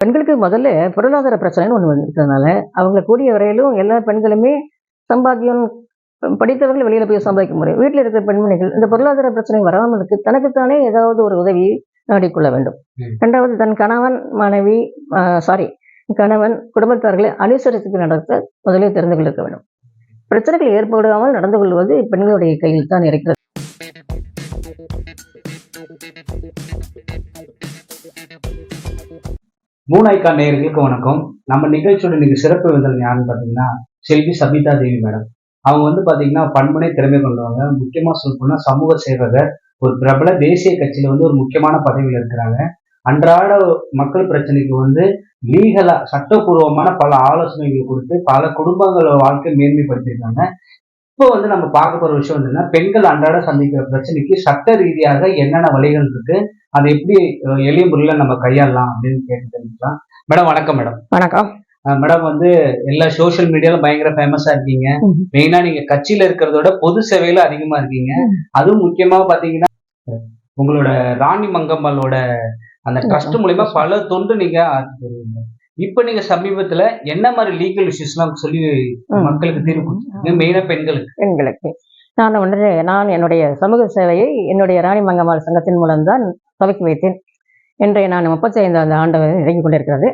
பெண்களுக்கு முதல்ல பொருளாதார பிரச்சனைன்னு ஒண்ணு இருக்கிறதுனால, அவங்க கூடிய வரையிலும் எல்லா பெண்களுமே சம்பாத்தியம் படித்தவர்கள் வெளியில போய் சம்பாதிக்க முடியும். வீட்ல இருக்கிற பெண்மணிகள் இந்த பொருளாதார பிரச்சனை வராமலுக்கு தனக்குத்தானே ஏதாவது ஒரு உதவியை நாடிக்கொள்ள வேண்டும். ம். 2வது தன் கணவன், மனைவி சாரி கணவன், குடும்பத்தார்களை அனுசரித்து நடத்த முதலில் தெரிந்து கொள்ள வேண்டும். பிரச்சனைகள் ஏற்படாமல் நடந்து கொள்வது பெண்களுடைய கையில் தான் இருக்கிறது. மூணு ஐக்கான் நேயர்களுக்கு வணக்கம். நம்ம நிகழ்ச்சியோட இன்னைக்கு சிறப்பு விருந்தினர் யாருன்னு பார்த்தீங்கன்னா செல்வி சபிதா தேவி மேடம். அவங்க பார்த்தீங்கன்னா பன்முனை திறமை கொண்டவங்க. முக்கியமா சொல்லணும்னா சமூக சேவகர், ஒரு பிரபல தேசிய கட்சியில ஒரு முக்கியமான பதவியில் இருக்கிறாங்க. அன்றாட மக்கள் பிரச்சனைக்கு லீகலா சட்டப்பூர்வமான பல ஆலோசனைகள் கொடுத்து பல குடும்பங்களோட வாழ்க்கை மேன்மைப்படுத்தியிருக்காங்க. இப்போ நம்ம பார்க்க போற விஷயம் என்னன்னா, பெண்கள் அன்றாட சந்திக்கிற பிரச்சனைக்கு சட்ட ரீதியாக என்னென்ன வழிகள் இருக்கு, அதை எப்படி எளிய முறையில நம்ம கையாளலாம் அப்படின்னு கேட்டு தெரிஞ்சுக்கலாம். மேடம் வணக்கம். மேடம் வணக்கம். மேடம் எல்லா சோசியல் மீடியாலும் பயங்கர ஃபேமஸா இருக்கீங்க. மெயினா நீங்க கட்சியில இருக்கிறதோட பொது சேவையில அதிகமா இருக்கீங்க. அதுவும் முக்கியமா பாத்தீங்கன்னா உங்களோட ராணி மங்கம்மாளோட அந்த ட்ரஸ்ட் மூலியமா பல தொண்டு நீங்க ஆற்றிட்டு வருவீங்க. இப்ப நீங்க சமீபத்துல என்ன மாதிரி லீகல் இஷ்யூஸ் எல்லாம் சொல்லி மக்களுக்கு தீர்வு கொடுத்தீங்க, மெயினா பெண்களுக்கு? நான் என்னுடைய சமூக சேவையை என்னுடைய ராணி மங்கம்மாள் சங்கத்தின் மூலம்தான் துவக்கி வைத்தேன். இன்றைய நான் 35வது ஆண்டு இறங்கிக் கொண்டிருக்கிறது.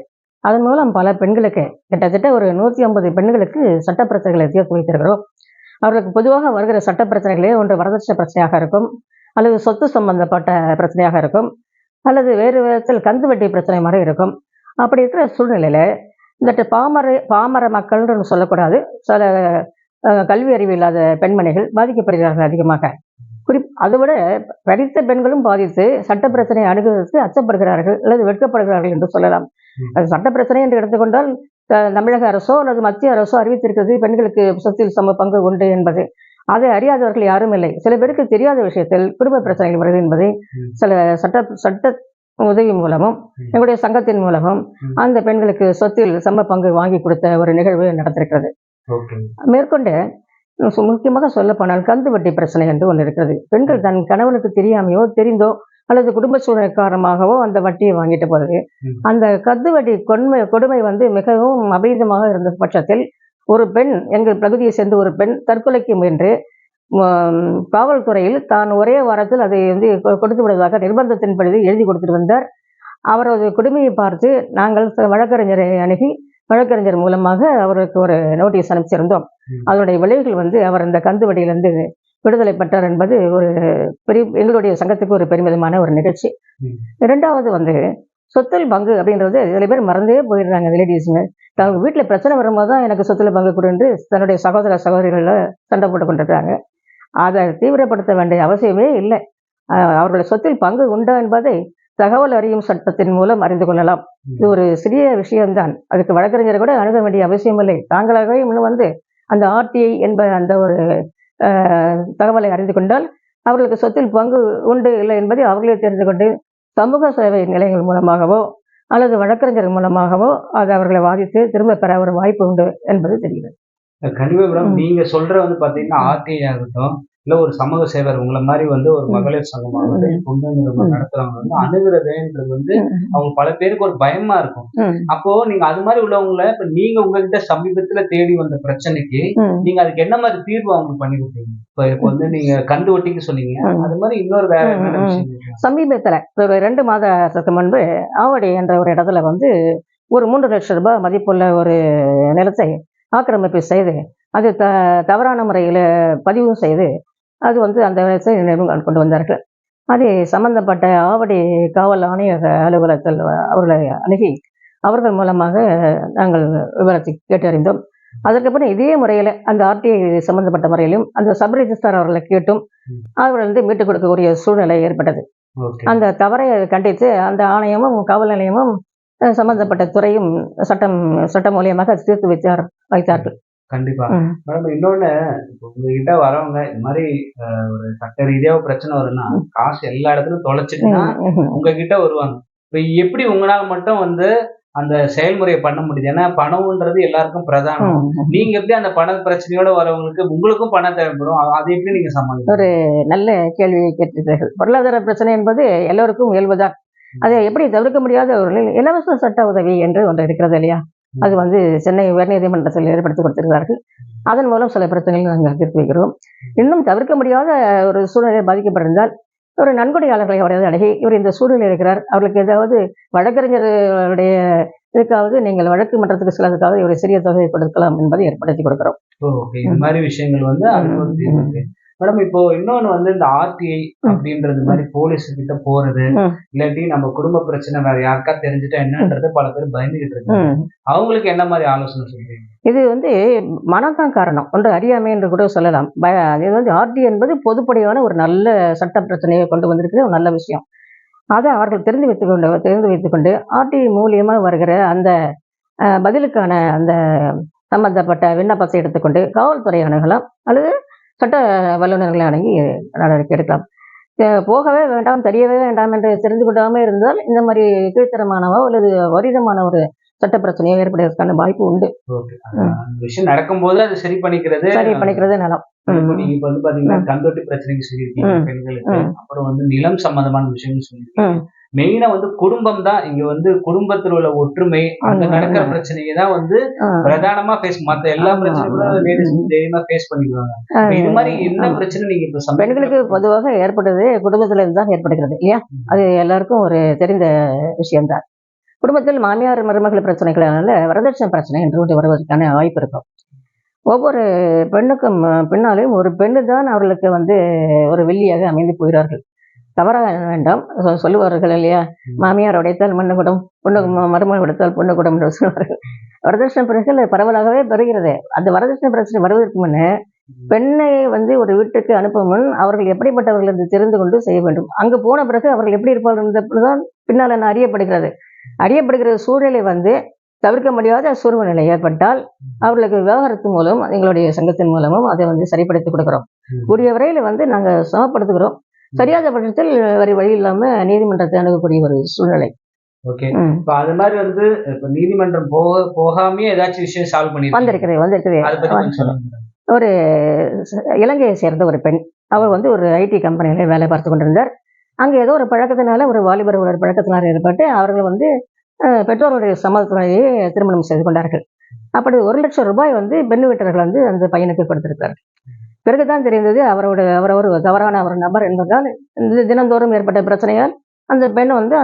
அதன் மூலம் பல பெண்களுக்கு கிட்டத்தட்ட ஒரு 150 பெண்களுக்கு சட்ட பிரச்சனைகளை தீர்த்து வைத்திருக்கிறோம். அவர்களுக்கு பொதுவாக வருகிற சட்ட பிரச்சனைகளே ஒன்று வரதட்சணை பிரச்சனையாக இருக்கும், அல்லது சொத்து சம்பந்தப்பட்ட பிரச்சனையாக இருக்கும், அல்லது வேறு விதத்தில் கந்து வட்டி பிரச்சனை மாதிரி இருக்கும். அப்படி இருக்கிற சூழ்நிலையில இந்த பாமர மக்கள்னு சொல்லக்கூடாது, சில கல்வி அறிவு இல்லாத பெண்மணிகள் பாதிக்கப்படுகிறார்கள் அதிகமாக. அதை விட படித்த பெண்களும் பாதித்து சட்ட பிரச்சனையை அணுகுவதற்கு அச்சப்படுகிறார்கள் அல்லது வெட்கப்படுகிறார்கள் என்று சொல்லலாம். அது சட்ட பிரச்சனை என்று எடுத்துக்கொண்டால் தமிழக அரசோ அல்லது மத்திய அரசோ அறிவித்திருக்கிறது பெண்களுக்கு சொத்தில் சம பங்கு உண்டு என்பது. அதை அறியாதவர்கள் யாரும் இல்லை. சில பேருக்கு தெரியாத விஷயத்தில் குடும்ப பிரச்சனைகள் வருது என்பதை சில சட்ட உதவி மூலமும் எங்களுடைய சங்கத்தின் மூலமும் அந்த பெண்களுக்கு சொத்தில் சம பங்கு வாங்கி கொடுத்த ஒரு நிகழ்வு நடந்திருக்கிறது. மேற்கொண்டு முக்கியமாக சொல்ல போனால் கந்து வட்டி பிரச்சனை என்று ஒன்று இருக்கிறது. பெண்கள் தன் கணவனுக்கு தெரியாமையோ தெரிந்தோ அல்லது குடும்ப சூழ்நிலை காரணமாகவோ அந்த வட்டியை வாங்கிட்ட போது அந்த கந்து வட்டி கொடுமை மிகவும் அபீதமாக இருந்த பட்சத்தில் ஒரு பெண், எங்கள் பகுதியை சேர்ந்த ஒரு பெண் தற்கொலைக்கு முயன்று காவல்துறையில் தான் ஒரே வாரத்தில் அதை கொடுத்து விடுவதாக நிர்பந்தத்தின்படி எழுதி கொடுத்துட்டு வந்தார். அவரது கொடுமையை பார்த்து நாங்கள் வழக்கறிஞரை அணுகி வழக்கறிஞர் மூலமாக அவருக்கு ஒரு நோட்டீஸ் அனுப்பிச்சிருந்தோம். அதனுடைய விளைவுகள் அவர் அந்த கந்து வட்டியிலிருந்து விடுதலை பெற்றார் என்பது ஒரு எங்களுடைய சங்கத்துக்கு ஒரு பெருமிதமான ஒரு நிகழ்ச்சி. 2வது சொத்தில் பங்கு அப்படின்றது சில பேர் மறந்தே போயிடுறாங்க. லேடிஸுங்க தங்க வீட்டில் பிரச்சனை வரும்போது தான் எனக்கு சொத்துல பங்கு கொடுன்று தன்னுடைய சகோதர சகோதரிகளில் சண்டை போட்டு கொண்டிருக்காங்க. அதை தீவிரப்படுத்த வேண்டிய அவசியமே இல்லை. அவர்களுடைய சொத்தில் பங்கு உண்டா என்பதை தகவல் அறியும் சட்டத்தின் மூலம் அறிந்து கொள்ளலாம். இது ஒரு சிறிய விஷயம்தான். அதுக்கு வழக்கறிஞரை கூட அணுக வேண்டிய அவசியம் இல்லை. தாங்களாகவே அந்த ஆர்டிஐ என்ப அந்த ஒரு தகவலை அறிந்து கொண்டால் அவர்களுக்கு சொத்தில் பங்கு உண்டு இல்லை என்பதை அவர்களே தெரிந்து கொண்டு சமூக சேவை நிலையங்கள் மூலமாகவோ அல்லது வழக்கறிஞர் மூலமாகவோ அது அவர்களை வாதித்து திரும்ப பெற ஒரு வாய்ப்பு உண்டு என்பது தெரிகிறது. கண்டிப்பா மேடம். நீங்க சொல்ற பாத்தீங்கன்னா ஆர்டிஐ ஆகட்டும், இல்ல ஒரு சமூக சேவர் உங்களை மாதிரி ஒரு மகளிர் சங்கமாக நடத்துறவங்க அணுகுறதுன்றது அவங்க பல பேருக்கு ஒரு பயமா இருக்கும். அப்போ நீங்க அது மாதிரி உள்ளவங்களை இப்ப நீங்க உங்ககிட்ட சமீபத்துல தேடி வந்த பிரச்சனைக்கு நீங்க அதுக்கு என்ன மாதிரி தீர்வு அவங்களுக்கு பண்ணி கொடுத்தீங்க? இப்ப நீங்க கந்து வட்டிக்கு சொன்னீங்க, அது மாதிரி இன்னொரு வேற என்ன விஷயம்? சமீபத்துல ஒரு 2 மாதத்துக்கு முன்பு ஆவடி என்ற ஒரு இடத்துல ஒரு 3 லட்சம் ரூபாய் மதிப்புள்ள ஒரு நிலத்தை ஆக்கிரமிப்பு செய்து அது தவறான முறையில் பதிவும் செய்து அது அந்த நிலைமை கொண்டு வந்தார்கள். அதை சம்பந்தப்பட்ட ஆவடி காவல் ஆணையர் அலுவலகத்தில் அவர்களை அணுகி அவர்கள் மூலமாக நாங்கள் விவரத்தை கேட்டறிந்தோம். அதற்கப்புறம் இதே முறையில் அந்த ஆர்டிஐ சம்பந்தப்பட்ட முறையிலும் அந்த சப் ரெஜிஸ்ட்ரார் அவர்களை கேட்டும் அவர்கள் மீட்டுக் கொடுக்கக்கூடிய சூழ்நிலை ஏற்பட்டது. அந்த தவறை கண்டித்து அந்த ஆணையமும் காவல் நிலையமும் சம்பந்தப்பட்ட துறையும் சட்டம் மூலியமாக தீர்த்து வைத்தார்கள். கண்டிப்பா மேடம். இன்னொன்னு, உங்ககிட்ட வரவங்க இந்த மாதிரி ஒரு சட்ட ரீதியா பிரச்சனை வரும்னா காசு எல்லா இடத்துலயும் தொலைச்சிட்டுனா உங்ககிட்ட வருவாங்க. இப்ப எப்படி உங்களால மட்டும் அந்த செயல்முறையை பண்ண முடியுது? ஏன்னா பணம்ன்றது எல்லாருக்கும் பிரதானம். நீங்க எப்படி அந்த பண பிரச்சனையோட வரவங்களுக்கு உங்களுக்கும் பணம் தேவைப்படும், அதை எப்படி நீங்க சமாளிக்க? ஒரு நல்ல கேள்வியை கேட்டிருக்கிறீர்கள். பொருளாதார பிரச்சனை என்பது எல்லோருக்கும் இயல்புதான். அதை எப்படி தவிர்க்க முடியாத ஒரு இலவச சட்ட உதவி என்று ஒன்று இருக்கிறது இல்லையா, அது வந்து சென்னை உயர்நீதிமன்றத்தில் ஏற்படுத்தி கொடுத்திருக்கிறார்கள். அதன் மூலம் சில பிரச்சனைகள் நாங்கள் தீர்த்து வைக்கிறோம். இன்னும் தவிர்க்க முடியாத ஒரு சூழ்நிலை பாதிக்கப்பட்டிருந்தால் ஒரு நன்கொடையாளர்களை அவரது அணுகி இவர் இந்த சூழ்நிலை இருக்கிறார், அவர்களுக்கு ஏதாவது வழக்கறிஞருடைய இதுக்காவது நீங்கள் வழக்கு மன்றத்துக்கு செல்வதற்காக ஒரு சிறிய தொகையை கொடுக்கலாம் என்பதை ஏற்படுத்தி கொடுக்கிறோம். ஓகே, இந்த மாதிரி விஷயங்கள் வந்து அனுபவத்தில் இருக்கு. மேடம், இப்போ இன்னொன்னு வந்து இந்த ஆர்டிஐ அப்படின்றது மாதிரி போலீஸ் கிட்ட போறது, இல்லாட்டி நம்ம குடும்ப பிரச்சனை வேற யாருக்கா தெரிஞ்சுட்டா என்னன்றது பல பேர் பயந்துகிட்டு இருக்காங்க. அவங்களுக்கு என்ன மாதிரி ஆலோசனை சொல்றீங்க? இது வந்து மனம்தான் காரணம், ஒன்று அறியாமை என்று கூட சொல்லலாம். இது வந்து ஆர்டி என்பது பொதுப்படையான ஒரு நல்ல சட்ட பிரச்சனையை கொண்டு வந்திருக்கிற ஒரு நல்ல விஷயம். அதை அவர்கள் தெரிந்து வைத்துக்கொண்டு ஆர்டி மூலியமாக வருகிற அந்த பதிலுக்கான அந்த சம்பந்தப்பட்ட விண்ணப்பத்தை எடுத்துக்கொண்டு காவல்துறை அணுகலாம் அல்லது சட்ட வல்லுநர்களை அணுகி நடவடிக்கை எடுக்கலாம். போகவே வேண்டாம், தெரியவே வேண்டாம் என்று தெரிந்து கொள்ளாமல் இருந்தால் இந்த மாதிரி கீழ்த்தரமானவோ அல்லது வரிதமான ஒரு சட்ட பிரச்சனையோ ஏற்படுவதற்கான வாய்ப்பு உண்டு. விஷயம் நடக்கும்போது அது சரி பண்ணிக்கிறது நலம். நீங்க இப்ப வந்து பாத்தீங்கன்னா கந்தொட்டி பிரச்சனைக்கு சொல்லியிருக்கீங்க பெண்களுக்கு, அப்புறம் வந்து நிலம் சம்பந்தமான விஷயங்கள் சொல்லியிருக்கீங்க. மெயினா வந்து குடும்பம் தான் இங்க வந்து குடும்பத்தில் உள்ள ஒற்றுமை, அங்க நடக்கிற பிரச்சனையை தான் வந்து பிரதானமா மத்த எல்லா பிரச்சனைகளும் லேடிஸ் தைரியமா ஃபேஸ் பண்ணிக்குவாங்க. இது மாதிரி என்ன பிரச்சனை நீங்க இப்ப பெண்களுக்கு பொதுவாக ஏற்படுது குடும்பத்துல இருந்து தான் ஏற்படுகிறது இல்லையா, அது எல்லாருக்கும் ஒரு தெரிந்த விஷயம்தான். குடும்பத்தில் மாமியார் மருமகள் பிரச்சனைகளால வரதட்சணை பிரச்சனை என்று ஒன்று வருவதற்கான வாய்ப்பு இருக்கும். ஒவ்வொரு பெண்ணுக்கும் பின்னாலும் ஒரு பெண்ணு தான் அவர்களுக்கு வந்து ஒரு வெள்ளியாக அமைந்து போகிறார்கள். தவறாக வேண்டாம், சொல்லுவார்கள் இல்லையா, மாமியார் உடைத்தால் மண்ணு குடம், பொண்ணு மருமகள் உடைத்தால் பொண்ணு குடம் என்று சொல்லுவார்கள். வரதட்சணை பிரச்சனை பரவலாகவே பெறுகிறது. அந்த வரதட்சணை பிரச்சனை வருவதற்கு முன்னே பெண்ணை வந்து ஒரு வீட்டுக்கு அனுப்பும் முன் அவர்கள் எப்படிப்பட்டவர்கள் என்று தெரிந்து கொண்டு செய்ய வேண்டும். அங்கு போன பிறகு அவர்கள் எப்படி இருப்பார்கள் என்பதுதான் பின்னால் என்ன அறியப்படுகிற சூழ்நிலை வந்து தவிர்க்க முடியாத சூழ்நிலை ஏற்பட்டால் அவர்களுக்கு விவகாரத்து மூலம் எங்களுடைய சங்கத்தின் மூலமும் அதை வந்து சரிப்படுத்தி கொடுக்கிறோம். கூடிய வரையில் வந்து நாங்கள் சமப்படுத்துகிறோம். சரியாத பட்சத்தில் வேறு வழி இல்லாம நீதிமன்றத்தை அணுகக்கூடிய ஒரு சூழ்நிலை. ஓகே, இப்ப அது மாதிரி வந்து இப்ப நீதிமன்றம் போகாமே ஏதாச்சும் விஷயம் சால்வ் பண்ணி வந்திருக்கிறது. ஒரு இலங்கையை சேர்ந்த ஒரு பெண், அவர் வந்து ஒரு ஐடி கம்பெனியில வேலை பார்த்து கொண்டிருந்தார். அங்கே ஏதோ ஒரு பழக்கத்தினால, ஒரு வாலிபர் ஒரு பழக்கத்தினால ஏற்பட்டு அவர்கள் வந்து பெற்றோருடைய சம்மதத்திலேயே திருமணம் செய்து கொண்டார்கள். அப்படி 1 லட்சம் ரூபாய் வந்து பெண் வீட்டர்கள் வந்து அந்த பையனுக்கு கொடுத்திருக்கிறார்கள். பிறகுதான் தெரிந்தது அவர் ஒரு தவறான ஒரு நபர் என்பதால் தினந்தோறும் ஏற்பட்ட பிரச்சனையால் அந்த பெண் வந்து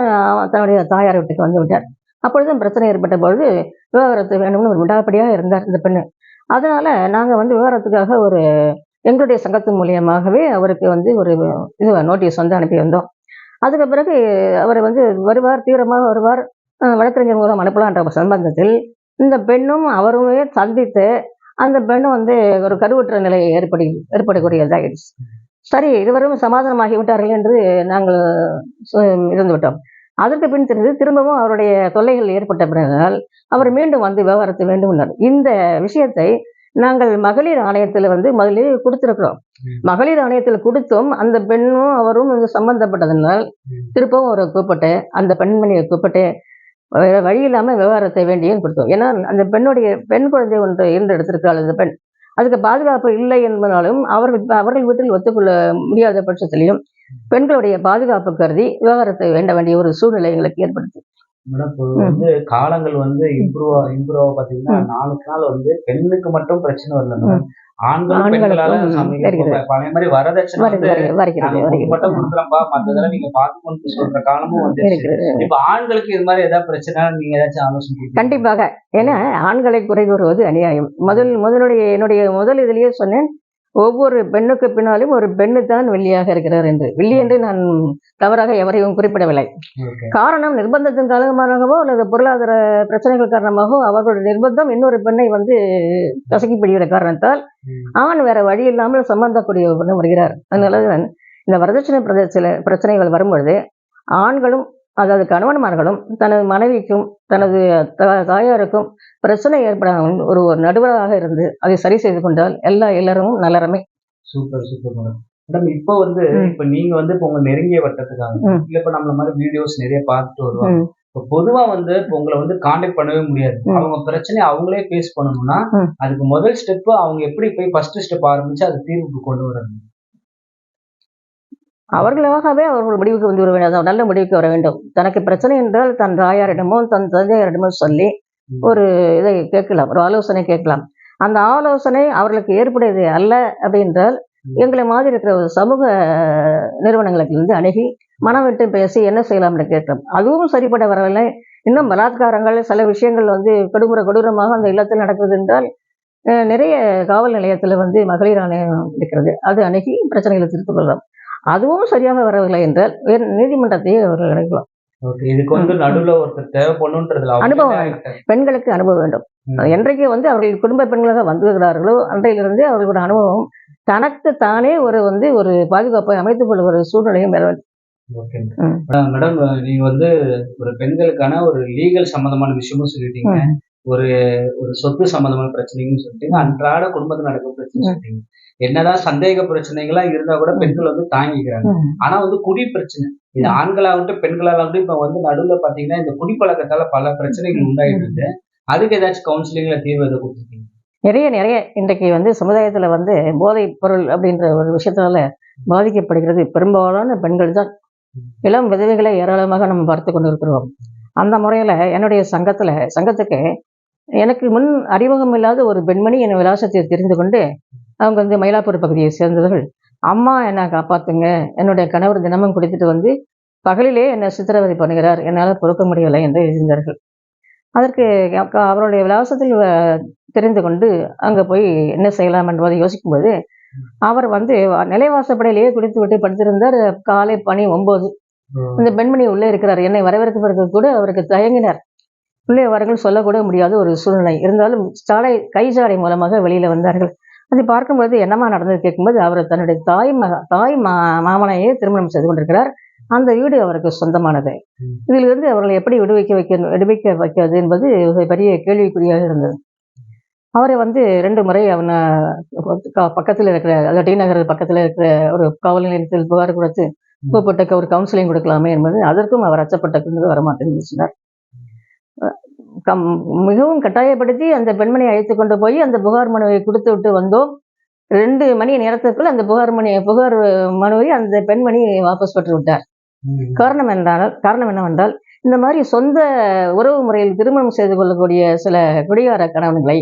தன்னுடைய தாயார் வீட்டுக்கு வந்து விட்டார். அப்பொழுதும் பிரச்சனை ஏற்பட்ட பொழுது விவாகரத்து வேணும்னு ஒரு விடாப்படியாக இருந்தார் இந்த பெண்ணு. அதனால நாங்கள் வந்து விவாகரத்துக்காக ஒரு எங்களுடைய சங்கத்தின் மூலியமாகவே அவருக்கு வந்து ஒரு நோட்டீஸ் வந்து அனுப்பி வந்தோம். அதுக்கு பிறகு அவர் வந்து தீவிரமாக வருவார், வழக்கறிஞர் மூலம் அனுப்பலான்ற சம்பந்தத்தில் இந்த பெண்ணும் அவருமே சந்தித்து அந்த பெண்ணும் வந்து ஒரு கருவுற்ற நிலை ஏற்படக்கூடியதாயிடுச்சு. சரி, இருவரும் சமாதானமாகி விட்டார்கள் என்று நாங்கள் இருந்து விட்டோம். அதற்கு பின் திரும்பவும் அவருடைய தொல்லைகள் ஏற்பட்ட பிறகால் அவர் மீண்டும் வந்து விவகாரத்தை வேண்டும். இந்த விஷயத்தை நாங்கள் மகளிர் ஆணையத்தில் வந்து முதலில் கொடுத்திருக்கிறோம். மகளிர் ஆணையத்தில் கொடுத்தும் அந்த பெண்ணும் அவரும் சம்பந்தப்பட்டதனால் திருப்பவும் அவரை கூப்பிட்டு அந்த பெண்மணியை கூப்பிட்டு வழி இல்லாம விவகாரத்தை வேண்டியும் கொடுத்தோம். ஏன்னா அந்த பெண் குழந்தை ஒன்று இருந்து எடுத்திருக்கிறாள் அந்த பெண். அதுக்கு பாதுகாப்பு இல்லை என்பதாலும் அவர்கள் வீட்டில் ஒத்துக்கொள்ள முடியாத பட்சத்திலையும் பெண்களுடைய பாதுகாப்பு கருதி விவகாரத்தை வேண்ட வேண்டிய ஒரு சூழ்நிலை எங்களுக்கு ஏற்படுத்தி. வந்து காலங்கள் வந்து இம்ப்ரூவ் பாத்தீங்கன்னா நாளுக்கு நாள் வந்து பெண்ணுக்கு மட்டும் பிரச்சனை வரல மேடம், பழைய மாதிரி வரதட்சணை மட்டும் கொடுக்குறப்பா மத்ததெல்லாம் நீங்க பாத்துக்கணும்னு சொல்ற காலமும் வந்து இப்ப ஆண்களுக்கு இது மாதிரி ஏதாவது பிரச்சனை நீங்க ஏதாச்சும் ஆலோசனை? கண்டிப்பாக, ஏன்னா ஆண்களை குறை கூறுவது அநியாயம். என்னுடைய முதல் இதுலயே சொன்னேன், ஒவ்வொரு பெண்ணுக்கு பின்னாலும் ஒரு பெண்ணு தான் வெள்ளியாக இருக்கிறார் என்று. வெள்ளி என்று நான் தவறாக எவரையும் குறிப்பிடவில்லை. காரணம் நிர்பந்தத்தின் காரணமாகவோ அல்லது பொருளாதார பிரச்சனைகள் காரணமாகவோ அவர்களுடைய நிர்பந்தம் இன்னொரு பெண்ணை வந்து கசக்கிப்பிடிக்கிற காரணத்தால் ஆண் வேற வழி இல்லாமல் சம்பந்தக்கூடிய பெண்ணு வருகிறார். அதனால இந்த வரதட்சணை பிரச்சனைகள் வரும்பொழுது ஆண்களும், அதாவது கணவன்மார்களும் தனது மனைவிக்கும் தனது தாயாருக்கும் பிரச்சனை ஏற்படாமல் ஒரு நடுவராக இருந்து அதை சரி செய்து கொண்டால் எல்லாரும் நல்லறமே. Super super madam. மேடம், இப்போ வந்து இப்ப நீங்க வந்து இப்போ உங்க நெருங்கிய வட்டத்துக்காக இல்ல இப்ப நம்மள மாதிரி வீடியோஸ் நிறைய பார்த்துட்டு வருவாங்க. இப்போ பொதுவா வந்து இப்போ உங்களை வந்து கான்டாக்ட் பண்ணவே முடியாது. அவங்க பிரச்சனையை அவங்களே ஃபேஸ் பண்ணணும்னா அதுக்கு முதல் ஸ்டெப் அவங்க எப்படி போய் ஃபர்ஸ்ட் ஸ்டெப் ஆரம்பிச்சு அது தீர்வுக்கு கொண்டு வராங்க? அவர்களாகவே அவர்கள் முடிவுக்கு வந்து வர வேண்டும், அதாவது நல்ல முடிவுக்கு வர வேண்டும். தனக்கு பிரச்சனை என்றால் தன் தாயாரிடமோ தன் தந்தையாரிடமோ சொல்லி ஒரு இதை கேட்கலாம், ஒரு ஆலோசனை கேட்கலாம். அந்த ஆலோசனை அவர்களுக்கு ஏற்புடையது அல்ல அப்படின்றால் எங்களை மாதிரி இருக்கிற ஒரு சமூக நிறுவனங்களுக்கு வந்து அணுகி மனம் விட்டு பேசி என்ன செய்யலாம்னு கேட்கலாம். அதுவும் சரிப்பட வரவில்லை. இன்னும் பலாத்காரங்கள் சில விஷயங்கள் வந்து கொடூரமாக அந்த இல்லத்தில் நடக்குது என்றால் நிறைய காவல் நிலையத்தில் வந்து மகளிர் ஆணையம் இருக்கிறது, அது அணுகி பிரச்சனைகளை தீர்த்து கொள்ளலாம். அதுவும் சரியாக வரவில்லை என்றால் வேறு நீதிமன்றத்தையே அவர்கள் அணுகலாம். ஓகே. இதுக்கு வந்து நடுவுல ஒருத்தர் தேவைப்படுன்றதுல அனுபவம் வேண்டும். பெண்களுக்கு அனுபவம் வேண்டும். என்றைக்கு வந்து அவர்கள் குடும்ப பெண்களாக வந்துகிறார்களோ அன்றையிலிருந்து அவர்களோட அனுபவம் தனக்கு தானே ஒரு பாதுகாப்பை அமைத்துக் கொள்ளும் ஒரு சூழ்நிலையும் பெற வேண்டும். ஓகே மேடம், நீங்க வந்து ஒரு பெண்களுக்கான ஒரு லீகல் சம்பந்தமான விஷயமும் சொல்லிட்டீங்க, ஒரு ஒரு சொத்து சம்பந்தமான பிரச்சனையும் சொல்லிட்டீங்க, அன்றாட குடும்பத்தில் நடக்கும் பிரச்சனை சொல்லிட்டீங்க. என்னதான் சந்தேக பிரச்சனைகளா இருந்தா கூட பெண்கள் வந்து தாங்கிக்கிறாங்க. ஆனா வந்து குடி பிரச்சனை, இது ஆண்களாகட்டும் பெண்களாகட்டும் இப்ப வந்து நடுவுல பாத்தீங்கன்னா இந்த குடிப்பழக்கத்தால பல பிரச்சனைகள் உண்டாயிட்டு இருக்கு. அதுக்கு ஏதாச்சும் கவுன்சிலிங்ல தீர்வு எதை கொடுத்துருக்கீங்க? நிறைய இன்றைக்கு வந்து சமுதாயத்துல வந்து போதைப் பொருள் அப்படின்ற ஒரு விஷயத்தால பாதிக்கப்படுகிறது பெரும்பாலான பெண்கள் தான். இளம் விதவைகளை ஏராளமாக நம்ம பார்த்து கொண்டு இருக்கிறோம். அந்த முறையில என்னுடைய சங்கத்துக்கு எனக்கு முன் அறிமுகம் இல்லாத ஒரு பெண்மணி என் விலாசத்தை தெரிந்து கொண்டு அவங்க வந்து மயிலாப்பூர் பகுதியை சேர்ந்தவர்கள், அம்மா என்னை காப்பாத்துங்க, என்னுடைய கணவர் தினமும் குடித்துட்டு வந்து பகலிலே என்னை சித்திரவதை பண்ணுகிறார், என்னால் பொறுக்க முடியவில்லை என்று எழுதினார்கள். அதற்கு அவருடைய விலாசத்தில் தெரிந்து கொண்டு அங்கே போய் என்ன செய்யலாம் என்பதை யோசிக்கும்போது அவர் வந்து நிலைவாசப்படையிலேயே குடித்து விட்டு படுத்திருந்தார். காலை பணி 9. அந்த பெண்மணி உள்ளே இருக்கிறார். என்னை வரவேற்பதற்கு கூட அவருக்கு தயங்கினார். உள்ளே வாருங்கள் சொல்லக்கூட முடியாத ஒரு சூழ்நிலை இருந்தாலும் கை சாலை மூலமாக வெளியில வந்தார்கள். அதை பார்க்கும்போது என்னமா நடந்தது கேட்கும்போது அவர் தன்னுடைய தாய் மாமனையே திருமணம் செய்து கொண்டிருக்கிறார். அந்த வீடு அவருக்கு சொந்தமானது. இதிலிருந்து அவர்களை எப்படி விடுவிக்க வைக்கிறது என்பது பெரிய கேள்விக்குறியாக இருந்தது. அவரை வந்து 2 முறை அவனை பக்கத்தில் இருக்கிற, அதாவது டி நகர் பக்கத்தில் இருக்கிற ஒரு காவல் நிலையத்தில் புகார் கொடுத்து கூப்பிட்ட ஒரு கவுன்சிலிங் கொடுக்கலாமே என்பது, அதற்கும் அவர் அச்சப்பட்டு வரமாட்டேன்னு சொன்னார். மிகவும் கட்டாயப்படுத்தி அந்த பெண்மணியை அழைத்து கொண்டு போய் அந்த புகார் மனுவை கொடுத்து விட்டு வந்தோம். 2 மணி நேரத்துக்குள் அந்த புகார் மனுவை அந்த பெண்மணி வாபஸ் பெற்று விட்டார். காரணம் என்னவென்றால் இந்த மாதிரி சொந்த உறவு முறையில் திருமணம் செய்து கொள்ளக்கூடிய சில குடிகார கணவன்களை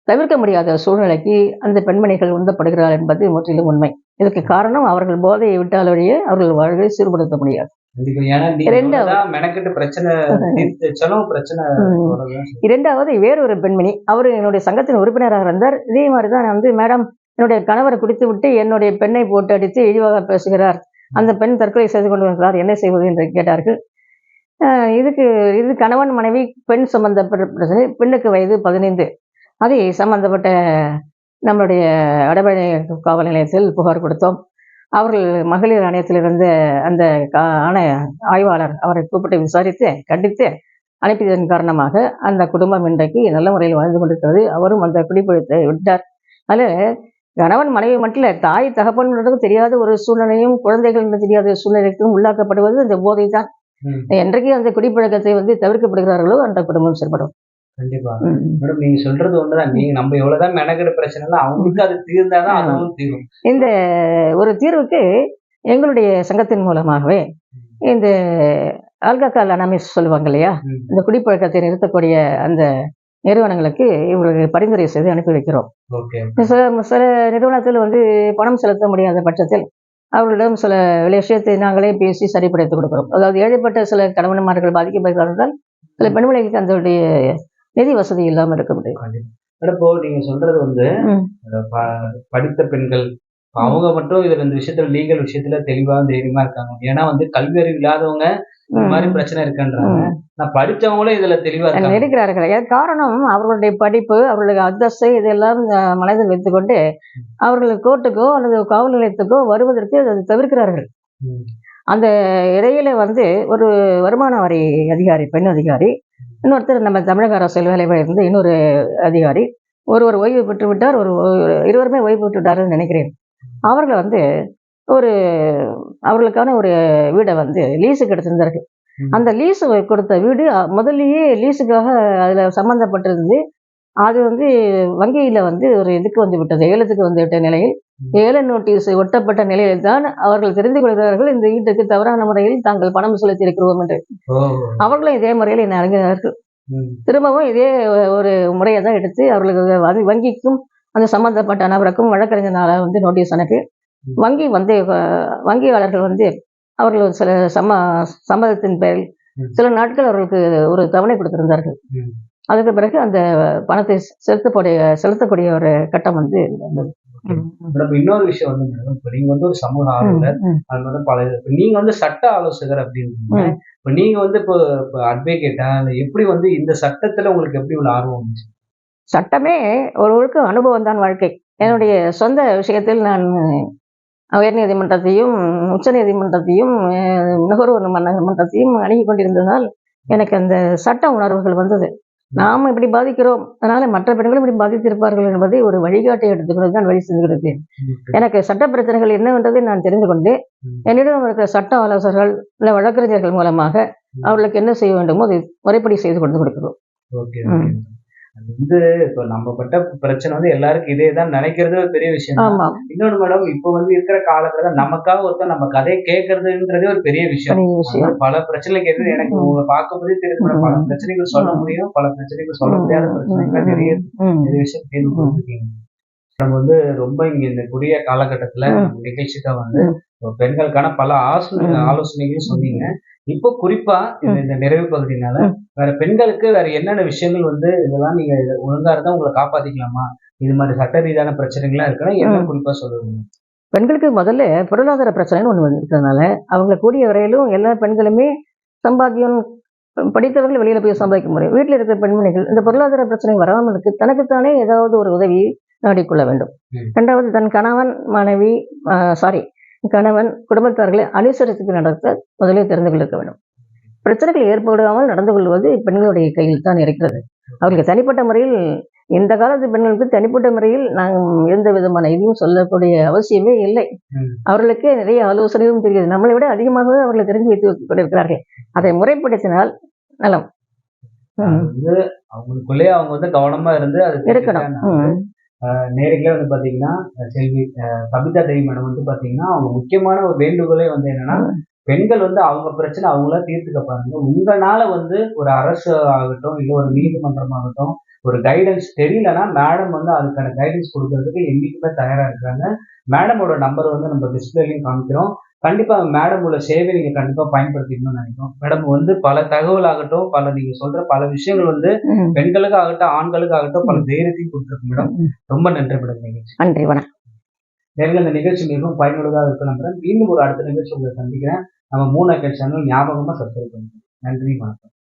தவிர்க்க முடியாத சூழ்நிலைக்கு அந்த பெண்மணிகள் உந்தப்படுகிறார்கள் என்பது முற்றிலும் உண்மை. இதுக்கு காரணம் அவர்கள் போதையை விட்டாலேயே அவர்கள் வாழ்வை சீர்படுத்த முடியாது. இரண்டாவது வேறொரு பெண்மணி, அவர் என்னுடைய சங்கத்தின் உறுப்பினராக இருந்தார். இதே மாதிரிதான் வந்து, மேடம் என்னுடைய கணவரை குடித்து விட்டு என்னுடைய பெண்ணை போட்டு அடித்து இழிவாக பேசுகிறார், அந்த பெண் தற்கொலை செய்து கொண்டு வருகிறார், என்ன செய்வது என்று கேட்டார்கள். இது கணவன் மனைவி பெண் சம்பந்தப்பட்ட பிரச்சனை. பெண்ணுக்கு வயது 15. அதை சம்பந்தப்பட்ட நம்மளுடைய அடமழை காவல் நிலையத்தில் புகார் கொடுத்தோம். அவர்கள் மகளிர் ஆணையத்தில் இருந்த அந்த ஆய்வாளர் அவரை கூப்பிட்டு விசாரித்து கண்டித்து அனுப்பியதன் காரணமாக அந்த குடும்பம் இன்றைக்கு நல்ல முறையில் வாழ்ந்து கொண்டிருக்கிறது. அவரும் அந்த பிடிப்பெடுத்து விட்டார். அதில் கணவன் மனைவி மட்டும் இல்லை, தாய் தகப்பன் தெரியாத ஒரு சூழ்நிலையும் குழந்தைகள் தெரியாத சூழ்நிலைக்கும் உள்ளாக்கப்படுவது இந்த போதை தான். என்றைக்கு அந்த குடிப்பழக்கத்தை வந்து தவிர்க்கப்படுகிறார்களோ அந்த குடும்பம் செயல்படும். கண்டிப்பா மேடம், நீங்க சொல்றது ஒண்ணுதான். நீங்க நம்ம எவ்வளவுதான் மெனக்கெட பிரச்சனை அவங்களுக்கு அது தீர்ந்தாதான் அதுவும் தீரும். இந்த ஒரு தீர்வுக்கு எங்களுடைய சங்கத்தின் மூலமாகவே இந்த ஆல்கஹால் அனானிமஸ் சொல்லுவாங்க இல்லையா, இந்த குடிப்பழக்கத்தை நிறுத்தக்கூடிய அந்த நிறுவனங்களுக்கு இவர்களுக்கு பரிந்துரை செய்து அனுப்பி வைக்கிறோம். சில நிறுவனத்தில் வந்து பணம் செலுத்த முடியாத பட்சத்தில் அவர்களிடம் சில விஷயத்தை நாங்களே பேசி சரிப்படுத்தி கொடுக்கிறோம். அதாவது ஏழைப்பட்ட சில கணவன்மார்கள் பாதிக்கப்படுகிறார்கள், சில பெண்களுக்கு அதனுடைய நிதி வசதி இல்லாம இருக்க முடியும். இப்போ நீங்க சொல்றது வந்து படித்த பெண்கள் அவங்க மட்டும் இதுல இந்த விஷயத்துல லீகல் விஷயத்துல தெளிவா தைரியமா இருக்காங்க. ஏன்னா வந்து கல்வி அறிவு இல்லாதவங்க இந்த மாதிரி பிரச்சனை இருக்குன்றாங்க. நான் படிச்சவங்களும் இதுல தெளிவா இருக்கிறார்கள். காரணம் அவர்களுடைய படிப்பு, அவர்களுடைய அந்தஸ்து இதெல்லாம் மனதில் வைத்துக் கொண்டு அவர்கள் கோர்ட்டுக்கோ அல்லது காவல் நிலையத்துக்கோ வருவதற்கு அதை தவிர்க்கிறார்கள். அந்த இடையில வந்து ஒரு வருமான வரி அதிகாரி, பெண் அதிகாரி, இன்னொருத்தர் நம்ம தமிழக அரசியல் வேலை இருந்து இன்னொரு அதிகாரி, ஒருவர் ஓய்வு பெற்று விட்டார், இருவருமே ஓய்வு பெற்று விட்டாருன்னு நினைக்கிறேன். அவர்கள் வந்து அவர்களுக்கான ஒரு வீடை வந்து லீஸுக்கு எடுத்திருந்தார்கள். அந்த லீஸு கொடுத்த வீடு முதல்லயே லீஸுக்காக அதில் சம்மந்தப்பட்டிருந்து அது வந்து வங்கியில வந்து ஒரு இதுக்கு வந்து விட்டது, ஏலத்துக்கு வந்து விட்ட நிலையில், ஏல நோட்டீஸ் ஒட்டப்பட்ட நிலையில் தான் அவர்கள் தெரிந்து கொள்கிறார்கள் இந்த வீட்டுக்கு தவறான முறையில் தாங்கள் பணம் செலுத்தி இருக்கிறோம் என்று. ஓ. அவர்களும் இதே முறையில் என்னை அணுகினார்கள். ம். திரும்பவும் இதே ஒரு முறையை தான் எடுத்து அவர்களுக்கு வங்கிக்கும் அந்த சம்பந்தப்பட்ட நபருக்கும் வழக்கறிஞரால வந்து நோட்டீஸ் அனுப்பி வங்கி வந்து வங்கியாளர்கள் வந்து அவர்கள் ஒரு சில சம்மதத்தின் பேரில் ம். சில நாட்கள் அவர்களுக்கு ஒரு தவணை கொடுத்திருந்தார்கள். ம். அதுக்கு பிறகு அந்த பணத்தை செலுத்தக்கூடிய ஒரு கட்டம் வந்து இருந்தது. மேடம் இன்னொரு விஷயம் வந்து மேடம், இப்ப நீங்க வந்து ஒரு சமூக ஆர்வலர், அது வந்து பல இப்ப நீங்க வந்து சட்ட ஆலோசகர் அப்படின்றீங்க. ம். இப்ப நீங்க வந்து இப்போ அட்வொகேட்டா இல்ல எப்படி வந்து இந்த சட்டத்துல உங்களுக்கு எப்படி இவ்வளவு ஆர்வம் வந்துச்சு? சட்டமே ஒருவருக்கு அனுபவம் தான் வாழ்க்கை. என்னுடைய சொந்த விஷயத்தில் நான் உயர் நீதிமன்றத்தையும் உச்ச நீதிமன்றத்தையும் நுகர்வோர் மன்றத்தையும் அணுகி கொண்டிருந்ததால் எனக்கு அந்த சட்ட உணர்வுகள் வந்தது. நாம் இப்படி பாதிக்கிறோம், அதனால மற்ற பெண்களும் இப்படி பாதித்திருப்பார்கள் என்பதை ஒரு வழிகாட்டை எடுத்துக்கொண்டு தான் வழி செஞ்சுக்கிறது. எனக்கு சட்ட பிரச்சனைகள் என்னவென்றதை நான் தெரிந்து கொண்டு என்னிடம் இருக்கிற சட்ட ஆலோசகர்கள் இல்லை வழக்கறிஞர்கள் மூலமாக அவர்களுக்கு என்ன செய்ய வேண்டுமோ அதை முறைப்படி செய்து கொண்டு கொடுக்கிறோம். ஓகே. அது வந்து இப்ப நம்ம பட்ட பிரச்சனை வந்து எல்லாருக்கும் இதேதான் நினைக்கிறது ஒரு பெரிய விஷயம் தான். ஆமா, இன்னொன்னு மேடம், இப்ப வந்து இருக்கிற காலத்துல நமக்காக ஒருத்தர் நம்ம கதையை கேட்கறதுன்றதே ஒரு பெரிய விஷயம். பெரிய விஷயம். அதான் பல பிரச்சனைகள் கேட்குது. எனக்கு உங்களை பார்க்கும்போதே தெரியும் மேடம், பல பிரச்சனைகள் சொல்ல முடியும், பல பிரச்சனைகள் சொல்ல முடியாத பிரச்சனைகள் நிறைய நிறைய விஷயம் தீர்வு கொடுத்துருக்கீங்க. நம்ம வந்து ரொம்ப இங்க இந்த குறுகிய காலகட்டத்துல நம்ம நிகழ்ச்சிக்காக வந்து பெண்களுக்கான பல ஆலோசனைகளும் சொன்னீங்க. இப்போ குறிப்பா இந்த நிறைவு பகுதினால வேற பெண்களுக்கு வேற என்னென்ன விஷயங்கள் வந்து இதெல்லாம் நீங்க ஒழுங்கா இருந்தா உங்களை காப்பாத்திக்கலாமா, இது மாதிரி சட்ட ரீதியான பிரச்சனைகள்லாம் இருக்குன்னா என்ன குறிப்பா சொல்லுவீங்க? பெண்களுக்கு முதல்ல பொருளாதார பிரச்சனைன்னு ஒண்ணு இருக்கிறதுனால அவங்க கூடிய வரையிலும் எல்லா பெண்களுமே சம்பாத்தியம் படித்தவர்கள் வெளியில போய் சம்பாதிக்க முடியும். வீட்டில் இருக்கிற பெண்மணிகள் இந்த பொருளாதார பிரச்சனை வராமல் இருக்கு தனக்குத்தானே ஏதாவது ஒரு உதவியை நாடிக்கொள்ள வேண்டும். இரண்டாவது தன் கணவன் மனைவி கணவன் குடும்பத்தார்களை அனுசரித்து நடத்த முதலில் தெரிந்து கொள்ள வேண்டும். பிரச்சனைகள் ஏற்படாமல் நடந்து கொள்வது பெண்களுடைய கையில் தான் இருக்கிறது. அவர்களுக்கு தனிப்பட்ட முறையில் இந்த காலத்து பெண்களுக்கு தனிப்பட்ட முறையில் நாங்கள் எந்த விதமான இதையும் சொல்லக்கூடிய அவசியமே இல்லை. அவர்களுக்கே நிறைய ஆலோசனையும் தெரிகிறது. நம்மளை விட அதிகமாக அவர்களை தெரிஞ்சு வைத்து கொண்டிருக்கிறார்கள். அதை முறைப்படுத்தினால் நலம். வந்து அவங்களுக்குள்ளே அவங்க வந்து கவனமா இருந்து அது இருக்கணும். நேரடியா வந்து பாத்தீங்கன்னா செல்வி சபிதா தேவி மேடம் வந்து பாத்தீங்கன்னா அவங்க முக்கியமான ஒரு வேண்டுகோளே வந்து என்னன்னா, பெண்கள் வந்து அவங்க பிரச்சனை அவங்களா தீர்த்துக்க பாருங்க. உங்களால வந்து ஒரு அரசு ஆகட்டும், இல்ல ஒரு நீதிமன்றம் ஆகட்டும், ஒரு கைடன்ஸ் தெரியலன்னா மேடம் வந்து அதுக்கான கைடன்ஸ் கொடுக்கறதுக்கு என்னைக்குமே தயாரா இருக்காங்க. மேடமோட நம்பர் வந்து நம்ம டிஸ்பிளேலையும் காமிக்கிறோம். கண்டிப்பா மேடம் உள்ள சேவை நீங்க கண்டிப்பா பயன்படுத்திக்கணும்னு நினைக்கிறோம். மேடம் வந்து பல தகவல் ஆகட்டும், பல நீங்க சொல்ற பல விஷயங்கள் வந்து பெண்களுக்கு ஆகட்டும், ஆண்களுக்கு ஆகட்டும் பல தைரியத்தையும் கொடுத்துருக்கு மேடம். ரொம்ப நன்றி மேடம் நிகழ்ச்சி. நன்றி, வணக்கம். நேரில் இந்த நிகழ்ச்சி மிகவும் பயனுள்ளதாக இருக்கும் நம்புறேன். மீண்டும் ஒரு அடுத்த நிகழ்ச்சி உங்களை சந்திக்கிறேன். நம்ம 3 சேனல் ஞாபகமா சப்ஸ்கிரைப் பண்ணுங்க. நன்றி, வணக்கம்.